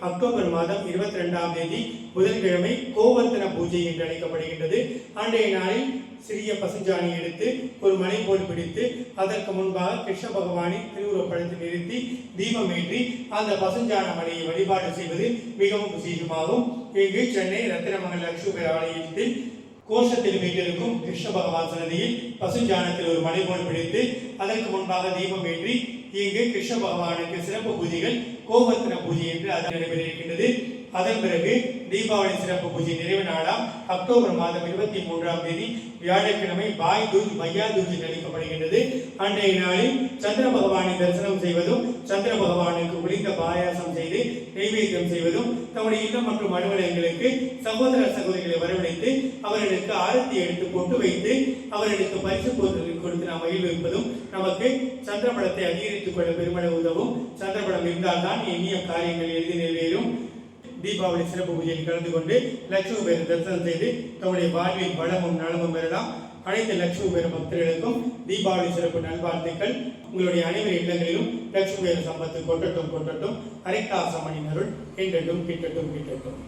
October மாதம் 22ஆம் தேதி புதன்கிழமை கோவர்த்தன பூஜை என்று அழைக்கப்படுகின்றது. அன்றைய நாளில் சிறிய பசுஞ்சாணி எடுத்து ஒரு மலை போல் பிடித்து அதற்கு முன்பாக கிருஷ்ண பகவானை திருவுருவப்படத்தில் நிறுத்தி தீபம் ஏற்றி அந்த பசுஞ்சாண மலையை வழிபாடு செய்வது மிகவும் விசேஷமாகும். இங்கு சென்னை ரத்தினமங்கல லட்சுமி ஆலயத்தில் கோஷத்தில் வீட்டிற்கும் கிருஷ்ண பகவான் சன்னதியில் பசுஞ்சாணத்தில் ஒரு மலை போல் பிடித்து அதற்கு முன்பாக தீபம் ஏற்றி இங்கு கிருஷ்ண பகவானுக்கு சிறப்பு பூஜைகள் கோவர்த்தன பூஜை என்று அது நடைபெற இருக்கின்றது. அதன் பிறகு தீபாவளி சிறப்பு பூஜை நிறைவு நாளாம் அக்டோபர் மாதம் 23ஆம் தேதி வியாழக்கிழமை பாய் தூஜ் மையா தூஜ் அளிக்கப்படுகின்றது. அன்றைய நாளில் சந்திர பகவானை தரிசனம் செய்வதும் சந்திர பகவானுக்கு முடிந்த பாயாசம் செய்து நைவேத்தியம் செய்வதும் தம்முடைய இல்லம் மற்றும் அலுவலகங்களுக்கு சகோதர சகோதரிகளை வரவழைத்து அவர்களுக்கு ஆரத்தி எடுத்து போட்டு வைத்து அவர்களுக்கு பரிசு பொருட்கள் கொடுத்து நாம் மகிழ்விப்பதும் நமக்கு சந்திரபடத்தை அதிகரித்துக் கொள்ள பெருமளவு உதவும். சந்திரபடம் இருந்தால்தான் எண்ணிய காரியங்கள் எளிதில் நிறைவேறும். தீபாவளி சிறப்பு பூஜையில் கலந்து கொண்டு லட்சுமி பேரை தரிசனம் செய்து தம்முடைய வாழ்வில் வளமும் நலமும் பெறலாம். அனைத்து லட்சுமி பேர பக்தர்களுக்கும் தீபாவளி சிறப்பு நல்வாழ்த்துக்கள். உங்களுடைய அனைவரின் இல்லங்களிலும் லட்சுமி பேர சம்பத்து கொட்டட்டும் கொட்டட்டும். அரைக்காசமணின் அருள் என்றென்றும் கிட்டட்டும் கிட்டட்டும்.